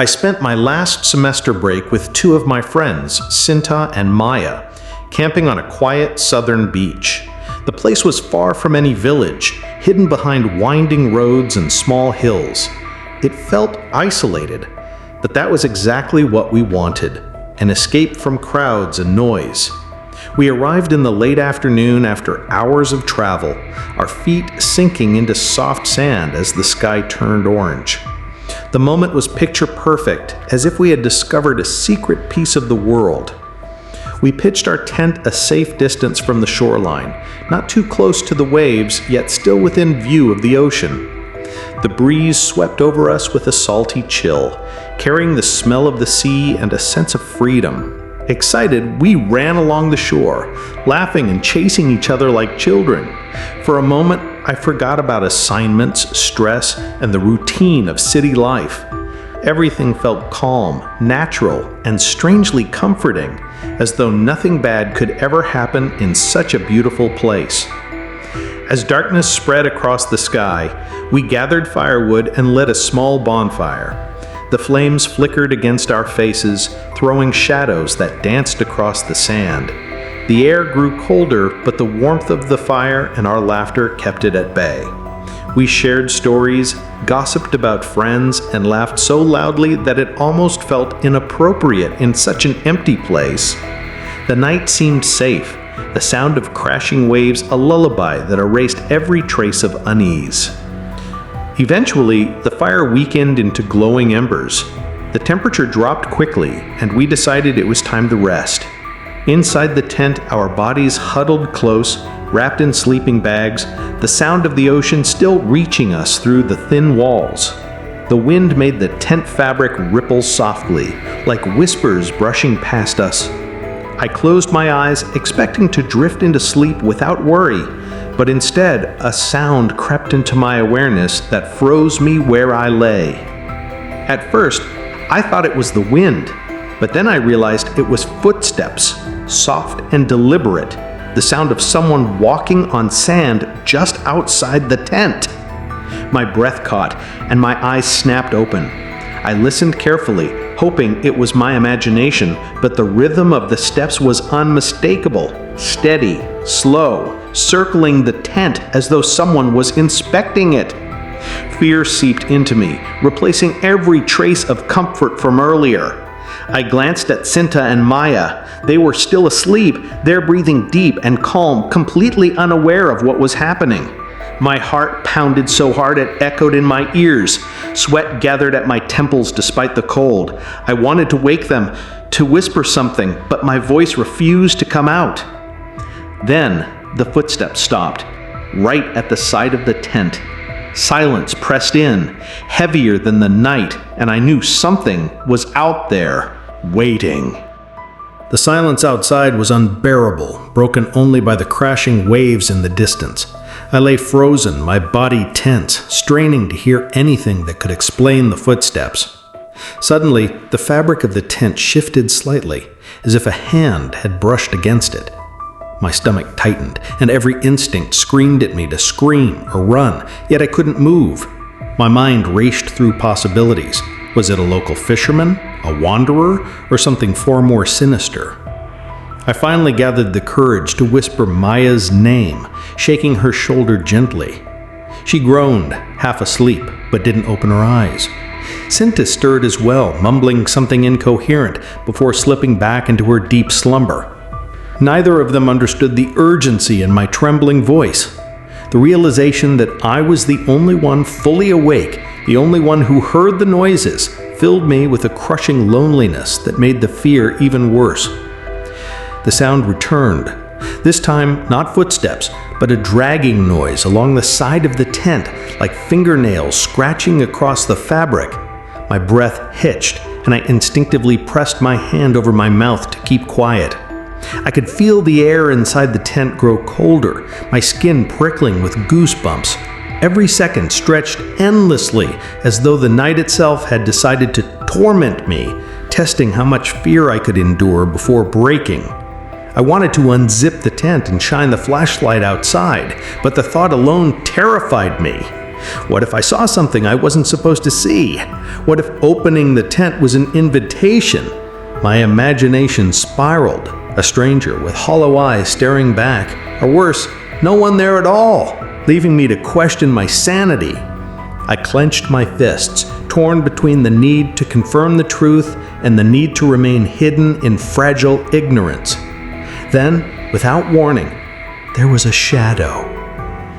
I spent my last semester break with two of my friends, Cinta and Maya, camping on a quiet southern beach. The place was far from any village, hidden behind winding roads and small hills. It felt isolated, but that was exactly what we wanted, an escape from crowds and noise. We arrived in the late afternoon after hours of travel, our feet sinking into soft sand as the sky turned orange. The moment was picture perfect, as if we had discovered a secret piece of the world. We pitched our tent a safe distance from the shoreline, not too close to the waves, yet still within view of the ocean. The breeze swept over us with a salty chill, carrying the smell of the sea and a sense of freedom. Excited, we ran along the shore, laughing and chasing each other like children. For a moment, I forgot about assignments, stress, and the routine of city life. Everything felt calm, natural, and strangely comforting, as though nothing bad could ever happen in such a beautiful place. As darkness spread across the sky, we gathered firewood and lit a small bonfire. The flames flickered against our faces, throwing shadows that danced across the sand. The air grew colder, but the warmth of the fire and our laughter kept it at bay. We shared stories, gossiped about friends, and laughed so loudly that it almost felt inappropriate in such an empty place. The night seemed safe, the sound of crashing waves a lullaby that erased every trace of unease. Eventually, the fire weakened into glowing embers. The temperature dropped quickly, and we decided it was time to rest. Inside the tent, our bodies huddled close, wrapped in sleeping bags, the sound of the ocean still reaching us through the thin walls. The wind made the tent fabric ripple softly, like whispers brushing past us. I closed my eyes, expecting to drift into sleep without worry, but instead, a sound crept into my awareness that froze me where I lay. At first, I thought it was the wind, but then I realized it was footsteps, soft and deliberate, the sound of someone walking on sand just outside the tent. My breath caught, and my eyes snapped open. I listened carefully, hoping it was my imagination, but the rhythm of the steps was unmistakable, steady, slow, circling the tent as though someone was inspecting it. Fear seeped into me, replacing every trace of comfort from earlier. I glanced at Cinta and Maya. They were still asleep, their breathing deep and calm, completely unaware of what was happening. My heart pounded so hard it echoed in my ears. Sweat gathered at my temples despite the cold. I wanted to wake them, to whisper something, but my voice refused to come out. Then, the footsteps stopped, right at the side of the tent. Silence pressed in, heavier than the night, and I knew something was out there, waiting. The silence outside was unbearable, broken only by the crashing waves in the distance. I lay frozen, my body tense, straining to hear anything that could explain the footsteps. Suddenly, the fabric of the tent shifted slightly, as if a hand had brushed against it. My stomach tightened, and every instinct screamed at me to scream or run, yet I couldn't move. My mind raced through possibilities. Was it a local fisherman, a wanderer, or something far more sinister? I finally gathered the courage to whisper Maya's name, shaking her shoulder gently. She groaned, half asleep, but didn't open her eyes. Cinta stirred as well, mumbling something incoherent before slipping back into her deep slumber. Neither of them understood the urgency in my trembling voice. The realization that I was the only one fully awake, the only one who heard the noises, filled me with a crushing loneliness that made the fear even worse. The sound returned. This time, not footsteps, but a dragging noise along the side of the tent, like fingernails scratching across the fabric. My breath hitched, and I instinctively pressed my hand over my mouth to keep quiet. I could feel the air inside the tent grow colder, my skin prickling with goosebumps. Every second stretched endlessly, as though the night itself had decided to torment me, testing how much fear I could endure before breaking. I wanted to unzip the tent and shine the flashlight outside, but the thought alone terrified me. What if I saw something I wasn't supposed to see? What if opening the tent was an invitation? My imagination spiraled, a stranger with hollow eyes staring back, or worse, no one there at all, leaving me to question my sanity. I clenched my fists, torn between the need to confirm the truth and the need to remain hidden in fragile ignorance. Then, without warning, there was a shadow.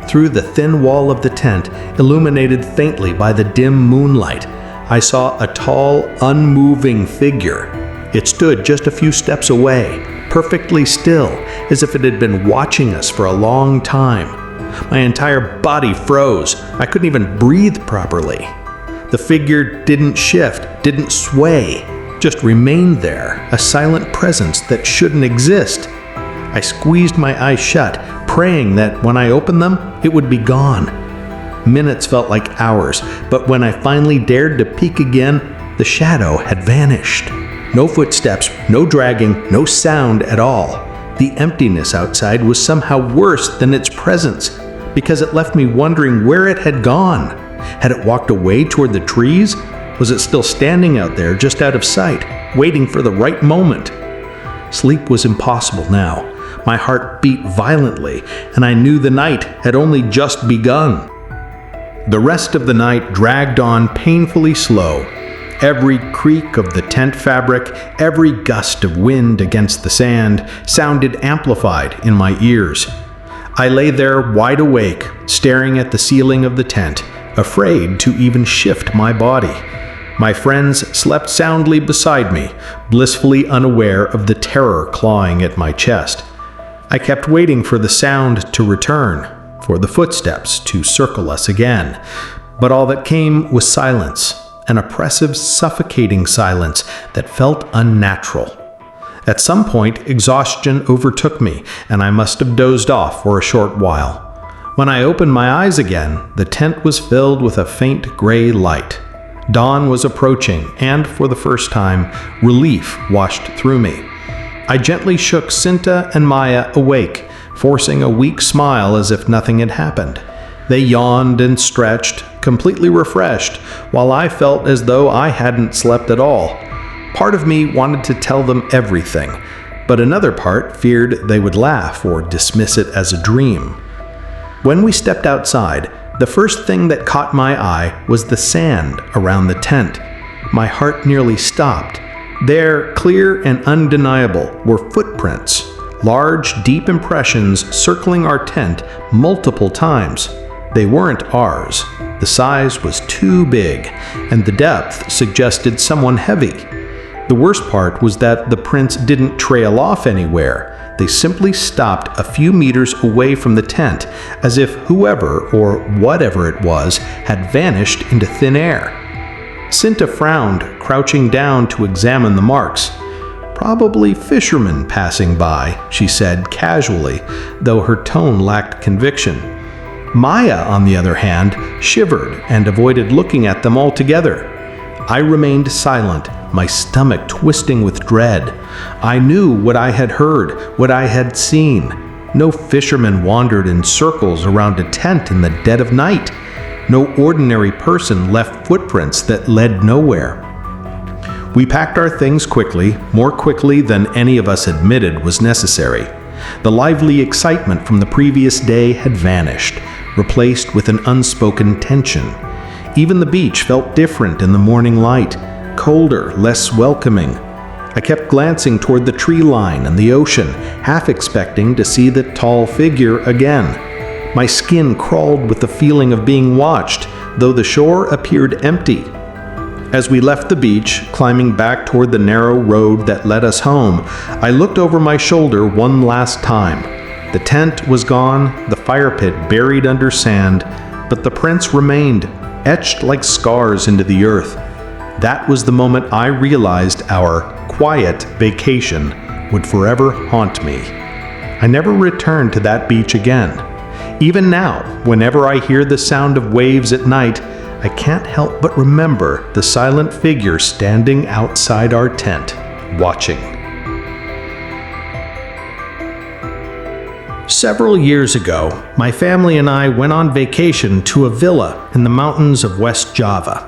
Through the thin wall of the tent, illuminated faintly by the dim moonlight, I saw a tall, unmoving figure. It stood just a few steps away, perfectly still, as if it had been watching us for a long time. My entire body froze. I couldn't even breathe properly. The figure didn't shift, didn't sway, just remained there, a silent presence that shouldn't exist. I squeezed my eyes shut, praying that when I opened them, it would be gone. Minutes felt like hours, but when I finally dared to peek again, the shadow had vanished. No footsteps, no dragging, no sound at all. The emptiness outside was somehow worse than its presence, because it left me wondering where it had gone. Had it walked away toward the trees? Was it still standing out there, just out of sight, waiting for the right moment? Sleep was impossible now. My heart beat violently, and I knew the night had only just begun. The rest of the night dragged on painfully slow. Every creak of the tent fabric, every gust of wind against the sand sounded amplified in my ears. I lay there wide awake, staring at the ceiling of the tent, afraid to even shift my body. My friends slept soundly beside me, blissfully unaware of the terror clawing at my chest. I kept waiting for the sound to return, for the footsteps to circle us again. But all that came was silence, an oppressive, suffocating silence that felt unnatural. At some point, exhaustion overtook me, and I must have dozed off for a short while. When I opened my eyes again, the tent was filled with a faint gray light. Dawn was approaching, and for the first time, relief washed through me. I gently shook Cinta and Maya awake, forcing a weak smile as if nothing had happened. They yawned and stretched, completely refreshed, while I felt as though I hadn't slept at all. Part of me wanted to tell them everything, but another part feared they would laugh or dismiss it as a dream. When we stepped outside, the first thing that caught my eye was the sand around the tent. My heart nearly stopped. There, clear and undeniable, were footprints, large, deep impressions circling our tent multiple times. They weren't ours. The size was too big, and the depth suggested someone heavy. The worst part was that the prints didn't trail off anywhere. They simply stopped a few meters away from the tent, as if whoever or whatever it was had vanished into thin air. Cinta frowned, crouching down to examine the marks. "Probably fishermen passing by," she said casually, though her tone lacked conviction. Maya, on the other hand, shivered and avoided looking at them altogether. I remained silent, my stomach twisting with dread. I knew what I had heard, what I had seen. No fisherman wandered in circles around a tent in the dead of night. No ordinary person left footprints that led nowhere. We packed our things quickly, more quickly than any of us admitted was necessary. The lively excitement from the previous day had vanished, replaced with an unspoken tension. Even the beach felt different in the morning light, colder, less welcoming. I kept glancing toward the tree line and the ocean, half expecting to see the tall figure again. My skin crawled with the feeling of being watched, though the shore appeared empty. As we left the beach, climbing back toward the narrow road that led us home, I looked over my shoulder one last time. The tent was gone, the fire pit buried under sand, but the prints remained, etched like scars into the earth. That was the moment I realized our quiet vacation would forever haunt me. I never returned to that beach again. Even now, whenever I hear the sound of waves at night, I can't help but remember the silent figure standing outside our tent, watching. Several years ago, my family and I went on vacation to a villa in the mountains of West Java.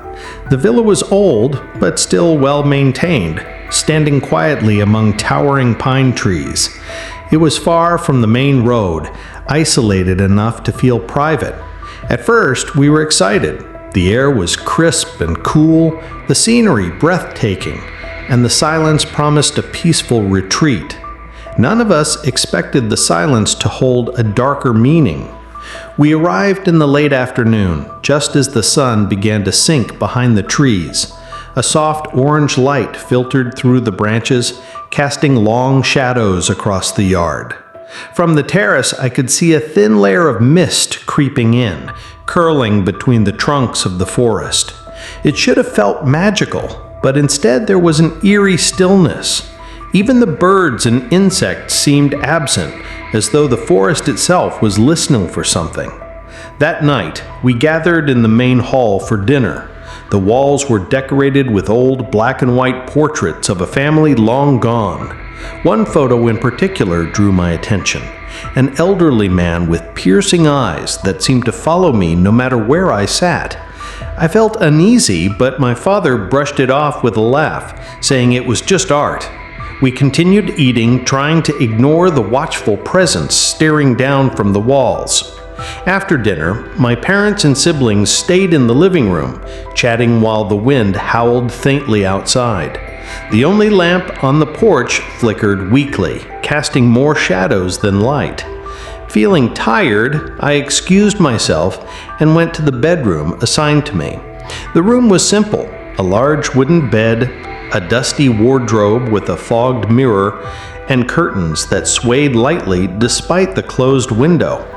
The villa was old, but still well maintained, standing quietly among towering pine trees. It was far from the main road, isolated enough to feel private. At first, we were excited. The air was crisp and cool, the scenery breathtaking, and the silence promised a peaceful retreat. None of us expected the silence to hold a darker meaning. We arrived in the late afternoon, just as the sun began to sink behind the trees. A soft orange light filtered through the branches, casting long shadows across the yard. From the terrace, I could see a thin layer of mist creeping in, curling between the trunks of the forest. It should have felt magical, but instead there was an eerie stillness. Even the birds and insects seemed absent, as though the forest itself was listening for something. That night, we gathered in the main hall for dinner. The walls were decorated with old black and white portraits of a family long gone. One photo in particular drew my attention. An elderly man with piercing eyes that seemed to follow me no matter where I sat. I felt uneasy, but my father brushed it off with a laugh, saying it was just art. We continued eating, trying to ignore the watchful presence staring down from the walls. After dinner, my parents and siblings stayed in the living room, chatting while the wind howled faintly outside. The only lamp on the porch flickered weakly, casting more shadows than light. Feeling tired, I excused myself and went to the bedroom assigned to me. The room was simple: a large wooden bed, a dusty wardrobe with a fogged mirror, and curtains that swayed lightly despite the closed window.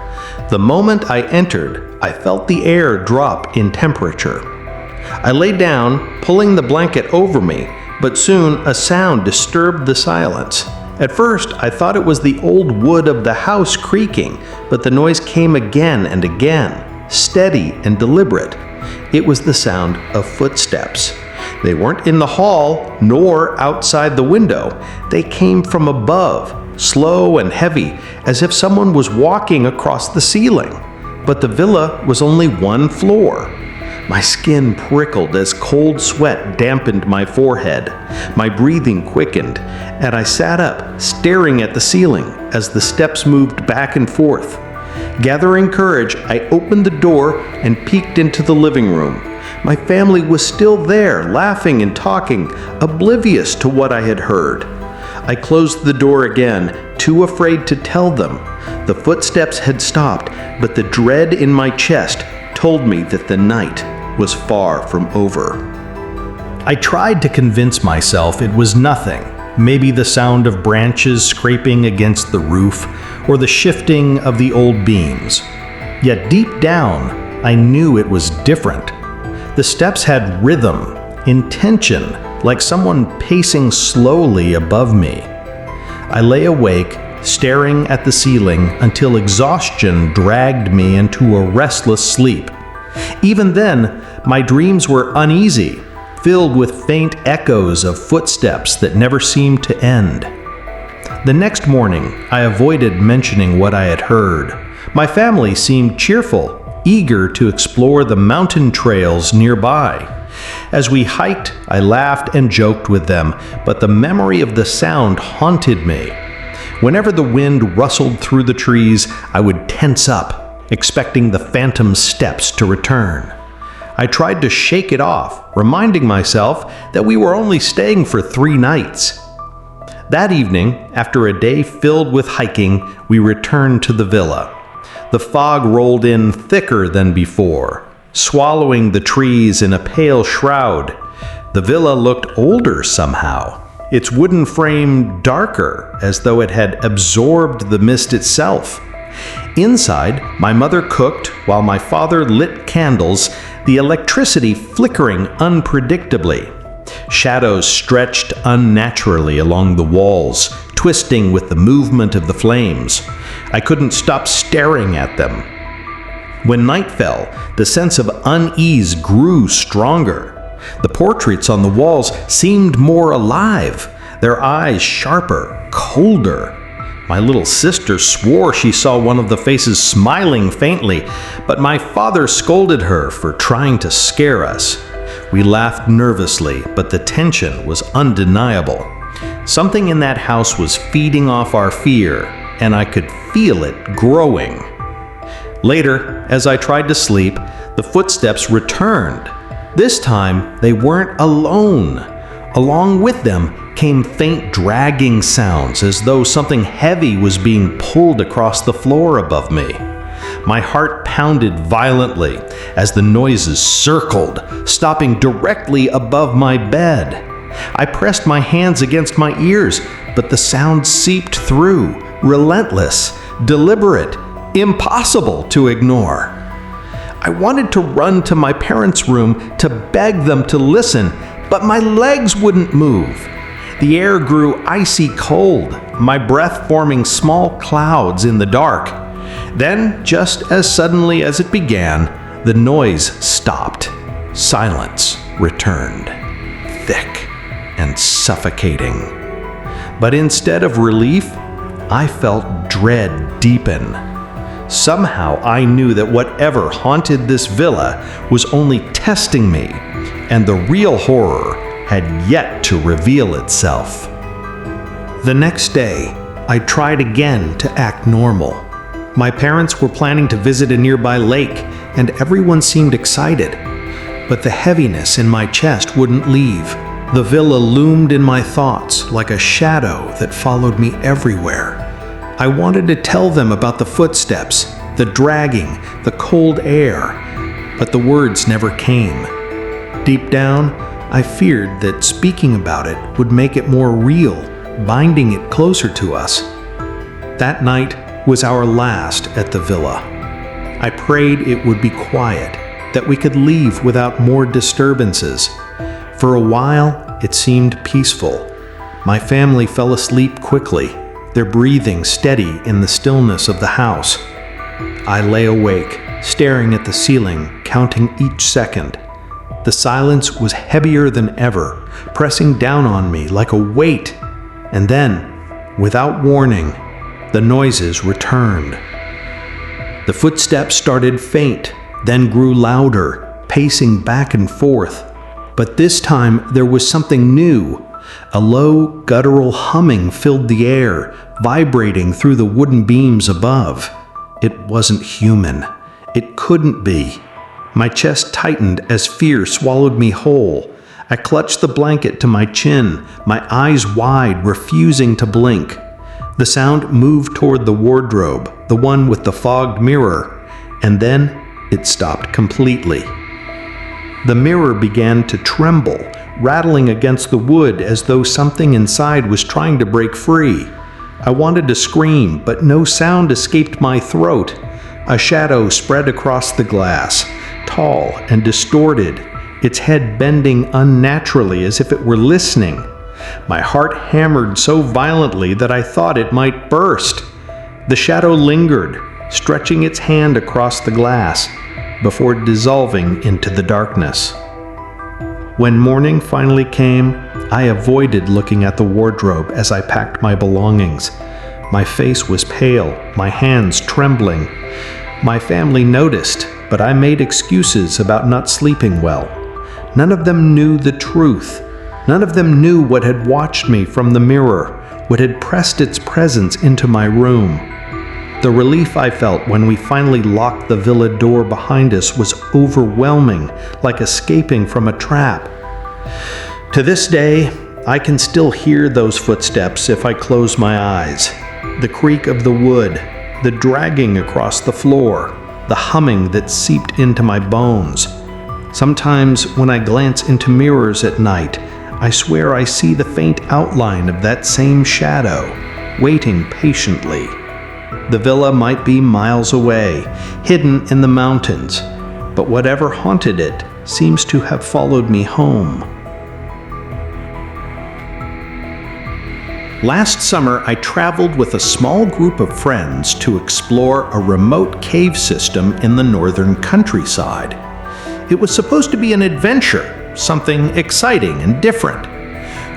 The moment I entered, I felt the air drop in temperature. I lay down, pulling the blanket over me, but soon a sound disturbed the silence. At first, I thought it was the old wood of the house creaking, but the noise came again and again, steady and deliberate. It was the sound of footsteps. They weren't in the hall, nor outside the window. They came from above, slow and heavy, as if someone was walking across the ceiling. But the villa was only one floor. My skin prickled as cold sweat dampened my forehead. My breathing quickened, and I sat up, staring at the ceiling as the steps moved back and forth. Gathering courage, I opened the door and peeked into the living room. My family was still there, laughing and talking, oblivious to what I had heard. I closed the door again, too afraid to tell them. The footsteps had stopped, but the dread in my chest told me that the night was far from over. I tried to convince myself it was nothing, maybe the sound of branches scraping against the roof or the shifting of the old beams. Yet deep down, I knew it was different. The steps had rhythm, intention, like someone pacing slowly above me. I lay awake, staring at the ceiling until exhaustion dragged me into a restless sleep. Even then, my dreams were uneasy, filled with faint echoes of footsteps that never seemed to end. The next morning, I avoided mentioning what I had heard. My family seemed cheerful, eager to explore the mountain trails nearby. As we hiked, I laughed and joked with them, but the memory of the sound haunted me. Whenever the wind rustled through the trees, I would tense up, expecting the phantom steps to return. I tried to shake it off, reminding myself that we were only staying for 3 nights. That evening, after a day filled with hiking, we returned to the villa. The fog rolled in thicker than before, swallowing the trees in a pale shroud. The villa looked older somehow, its wooden frame darker, as though it had absorbed the mist itself. Inside, my mother cooked while my father lit candles, the electricity flickering unpredictably. Shadows stretched unnaturally along the walls, twisting with the movement of the flames. I couldn't stop staring at them. When night fell, the sense of unease grew stronger. The portraits on the walls seemed more alive, their eyes sharper, colder. My little sister swore she saw one of the faces smiling faintly, but my father scolded her for trying to scare us. We laughed nervously, but the tension was undeniable. Something in that house was feeding off our fear, and I could feel it growing. Later, as I tried to sleep, the footsteps returned. This time, they weren't alone. Along with them came faint dragging sounds, as though something heavy was being pulled across the floor above me. My heart pounded violently as the noises circled, stopping directly above my bed. I pressed my hands against my ears, but the sound seeped through, relentless, deliberate, impossible to ignore. I wanted to run to my parents' room to beg them to listen, but my legs wouldn't move. The air grew icy cold, my breath forming small clouds in the dark. Then, just as suddenly as it began, the noise stopped. Silence returned, thick and suffocating. But instead of relief, I felt dread deepen. Somehow I knew that whatever haunted this villa was only testing me, and the real horror had yet to reveal itself. The next day, I tried again to act normal. My parents were planning to visit a nearby lake, and everyone seemed excited. But the heaviness in my chest wouldn't leave. The villa loomed in my thoughts like a shadow that followed me everywhere. I wanted to tell them about the footsteps, the dragging, the cold air, but the words never came. Deep down, I feared that speaking about it would make it more real, binding it closer to us. That night was our last at the villa. I prayed it would be quiet, that we could leave without more disturbances. For a while, it seemed peaceful. My family fell asleep quickly, their breathing steady in the stillness of the house. I lay awake, staring at the ceiling, counting each second. The silence was heavier than ever, pressing down on me like a weight. And then, without warning, the noises returned. The footsteps started faint, then grew louder, pacing back and forth. But this time there was something new. A low, guttural humming filled the air, vibrating through the wooden beams above. It wasn't human. It couldn't be. My chest tightened as fear swallowed me whole. I clutched the blanket to my chin, my eyes wide, refusing to blink. The sound moved toward the wardrobe, the one with the fogged mirror, and then it stopped completely. The mirror began to tremble, rattling against the wood as though something inside was trying to break free. I wanted to scream, but no sound escaped my throat. A shadow spread across the glass, tall and distorted, its head bending unnaturally as if it were listening. My heart hammered so violently that I thought it might burst. The shadow lingered, stretching its hand across the glass, before dissolving into the darkness. When morning finally came, I avoided looking at the wardrobe as I packed my belongings. My face was pale, my hands trembling. My family noticed, but I made excuses about not sleeping well. None of them knew the truth. None of them knew what had watched me from the mirror, what had pressed its presence into my room. The relief I felt when we finally locked the villa door behind us was overwhelming, like escaping from a trap. To this day, I can still hear those footsteps if I close my eyes. The creak of the wood, the dragging across the floor, the humming that seeped into my bones. Sometimes when I glance into mirrors at night, I swear I see the faint outline of that same shadow, waiting patiently. The villa might be miles away, hidden in the mountains, but whatever haunted it seems to have followed me home. Last summer, I traveled with a small group of friends to explore a remote cave system in the northern countryside. It was supposed to be an adventure, something exciting and different.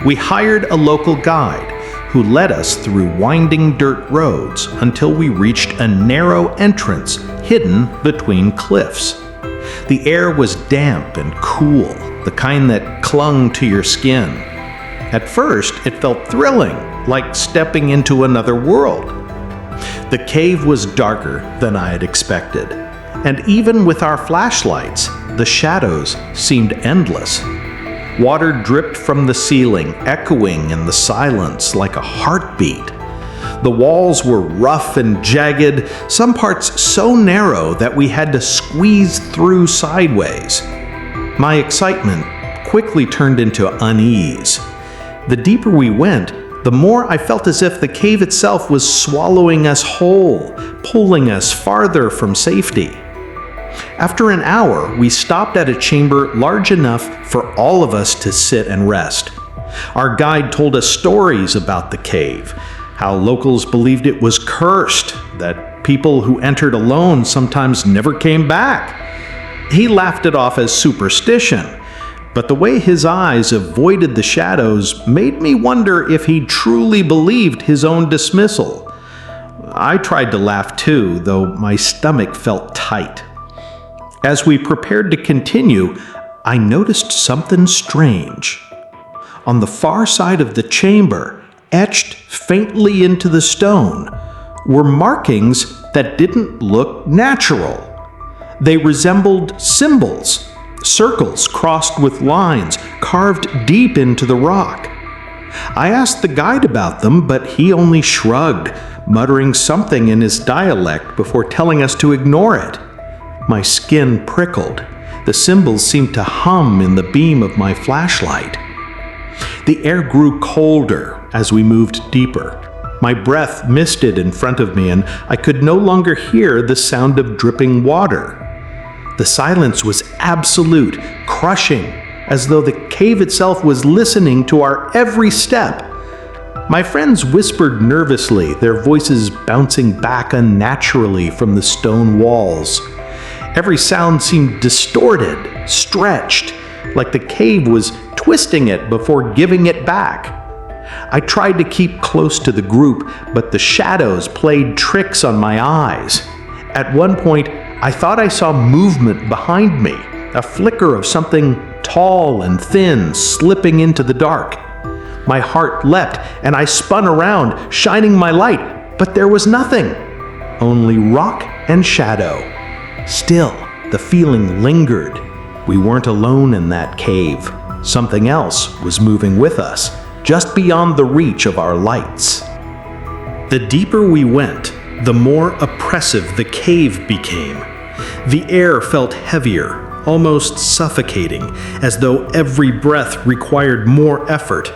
We hired a local guide who led us through winding dirt roads until we reached a narrow entrance hidden between cliffs. The air was damp and cool, the kind that clung to your skin. At first, it felt thrilling, like stepping into another world. The cave was darker than I had expected, and even with our flashlights, the shadows seemed endless. Water dripped from the ceiling, echoing in the silence like a heartbeat. The walls were rough and jagged, some parts so narrow that we had to squeeze through sideways. My excitement quickly turned into unease. The deeper we went, the more I felt as if the cave itself was swallowing us whole, pulling us farther from safety. After an hour, we stopped at a chamber large enough for all of us to sit and rest. Our guide told us stories about the cave, how locals believed it was cursed, that people who entered alone sometimes never came back. He laughed it off as superstition, but the way his eyes avoided the shadows made me wonder if he truly believed his own dismissal. I tried to laugh too, though my stomach felt tight. As we prepared to continue, I noticed something strange. On the far side of the chamber, etched faintly into the stone, were markings that didn't look natural. They resembled symbols, circles crossed with lines carved deep into the rock. I asked the guide about them, but he only shrugged, muttering something in his dialect before telling us to ignore it. My skin prickled. The symbols seemed to hum in the beam of my flashlight. The air grew colder as we moved deeper. My breath misted in front of me, and I could no longer hear the sound of dripping water. The silence was absolute, crushing, as though the cave itself was listening to our every step. My friends whispered nervously, their voices bouncing back unnaturally from the stone walls. Every sound seemed distorted, stretched, like the cave was twisting it before giving it back. I tried to keep close to the group, but the shadows played tricks on my eyes. At one point, I thought I saw movement behind me, a flicker of something tall and thin slipping into the dark. My heart leapt, and I spun around, shining my light, but there was nothing, only rock and shadow. Still, the feeling lingered. We weren't alone in that cave. Something else was moving with us, just beyond the reach of our lights. The deeper we went, the more oppressive the cave became. The air felt heavier, almost suffocating, as though every breath required more effort.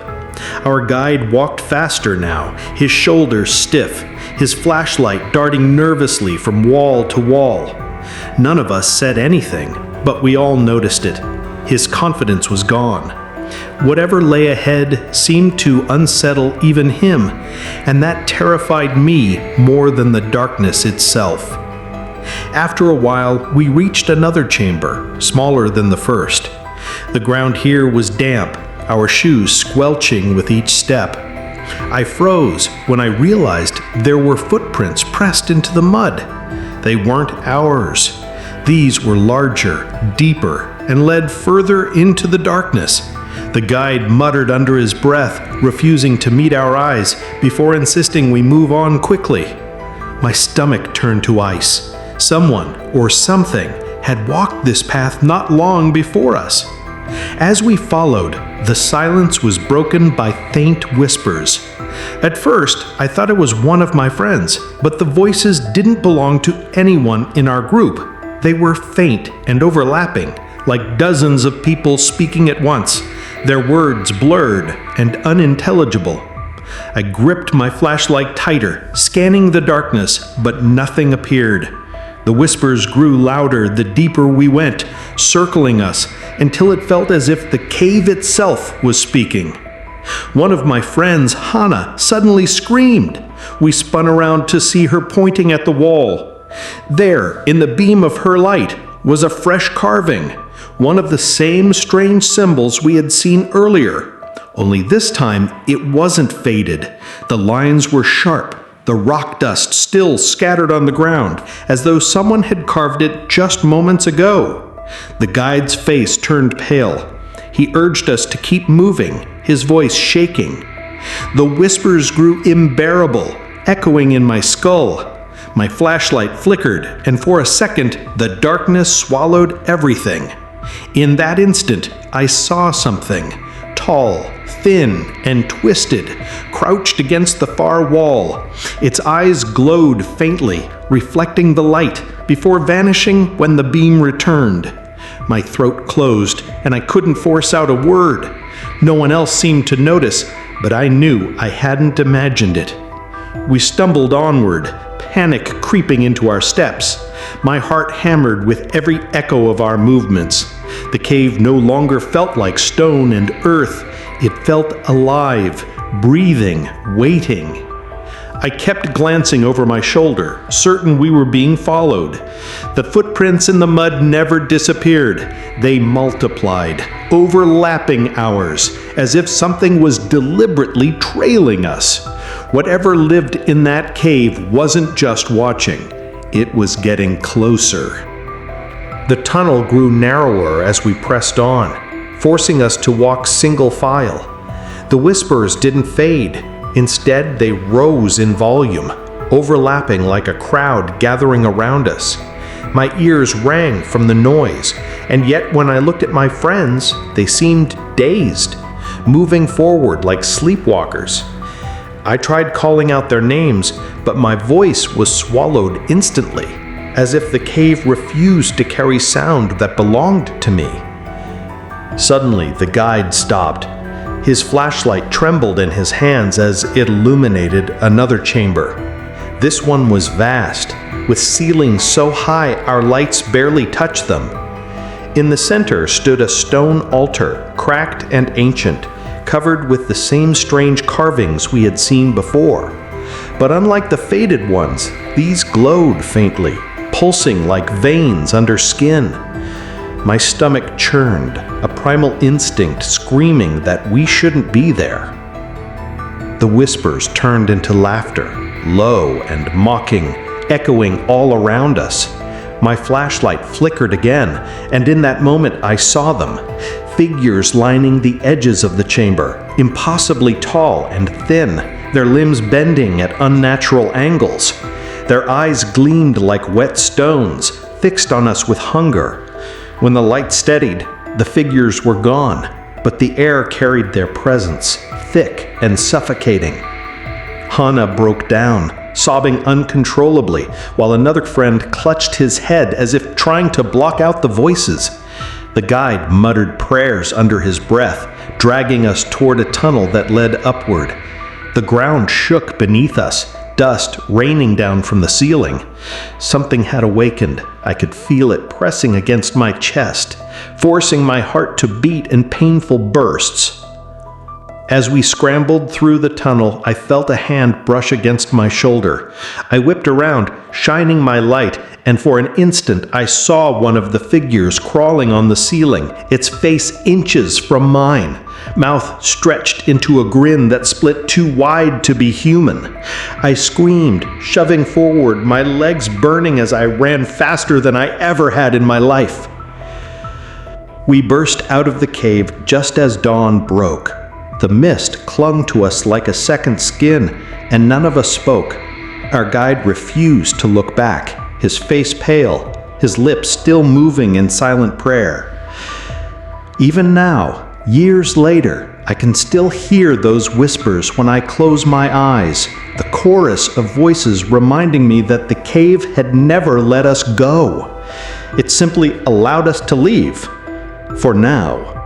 Our guide walked faster now, his shoulders stiff, his flashlight darting nervously from wall to wall. None of us said anything, but we all noticed it. His confidence was gone. Whatever lay ahead seemed to unsettle even him, and that terrified me more than the darkness itself. After a while, we reached another chamber, smaller than the first. The ground here was damp, our shoes squelching with each step. I froze when I realized there were footprints pressed into the mud. They weren't ours. These were larger, deeper, and led further into the darkness. The guide muttered under his breath, refusing to meet our eyes before insisting we move on quickly. My stomach turned to ice. Someone or something had walked this path not long before us. As we followed, the silence was broken by faint whispers. At first, I thought it was one of my friends, but the voices didn't belong to anyone in our group. They were faint and overlapping, like dozens of people speaking at once, their words blurred and unintelligible. I gripped my flashlight tighter, scanning the darkness, but nothing appeared. The whispers grew louder the deeper we went, circling us until it felt as if the cave itself was speaking. One of my friends, Hannah, suddenly screamed. We spun around to see her pointing at the wall. There, in the beam of her light, was a fresh carving, one of the same strange symbols we had seen earlier. Only this time, it wasn't faded. The lines were sharp, the rock dust still scattered on the ground, as though someone had carved it just moments ago. The guide's face turned pale. He urged us to keep moving, his voice shaking. The whispers grew unbearable, echoing in my skull. My flashlight flickered, and for a second, the darkness swallowed everything. In that instant, I saw something, tall, thin, and twisted, crouched against the far wall. Its eyes glowed faintly, reflecting the light, before vanishing when the beam returned. My throat closed, and I couldn't force out a word. No one else seemed to notice, but I knew I hadn't imagined it. We stumbled onward, panic creeping into our steps. My heart hammered with every echo of our movements. The cave no longer felt like stone and earth. It felt alive, breathing, waiting. I kept glancing over my shoulder, certain we were being followed. The footprints in the mud never disappeared. They multiplied, overlapping ours, as if something was deliberately trailing us. Whatever lived in that cave wasn't just watching. It was getting closer. The tunnel grew narrower as we pressed on, forcing us to walk single file. The whispers didn't fade. Instead, they rose in volume, overlapping like a crowd gathering around us. My ears rang from the noise, and yet when I looked at my friends, they seemed dazed, moving forward like sleepwalkers. I tried calling out their names, but my voice was swallowed instantly, as if the cave refused to carry sound that belonged to me. Suddenly, the guide stopped. His flashlight trembled in his hands as it illuminated another chamber. This one was vast, with ceilings so high our lights barely touched them. In the center stood a stone altar, cracked and ancient, covered with the same strange carvings we had seen before. But unlike the faded ones, these glowed faintly, pulsing like veins under skin. My stomach churned, a primal instinct screaming that we shouldn't be there. The whispers turned into laughter, low and mocking, echoing all around us. My flashlight flickered again, and in that moment I saw them. Figures lining the edges of the chamber, impossibly tall and thin, their limbs bending at unnatural angles. Their eyes gleamed like wet stones, fixed on us with hunger. When the light steadied, the figures were gone, but the air carried their presence, thick and suffocating. Hana broke down, sobbing uncontrollably, while another friend clutched his head as if trying to block out the voices. The guide muttered prayers under his breath, dragging us toward a tunnel that led upward. The ground shook beneath us, dust raining down from the ceiling. Something had awakened. I could feel it pressing against my chest, forcing my heart to beat in painful bursts. As we scrambled through the tunnel, I felt a hand brush against my shoulder. I whipped around, shining my light, and for an instant I saw one of the figures crawling on the ceiling, its face inches from mine, mouth stretched into a grin that split too wide to be human. I screamed, shoving forward, my legs burning as I ran faster than I ever had in my life. We burst out of the cave just as dawn broke. The mist clung to us like a second skin, and none of us spoke. Our guide refused to look back, his face pale, his lips still moving in silent prayer. Even now, years later, I can still hear those whispers when I close my eyes, the chorus of voices reminding me that the cave had never let us go. It simply allowed us to leave, for now.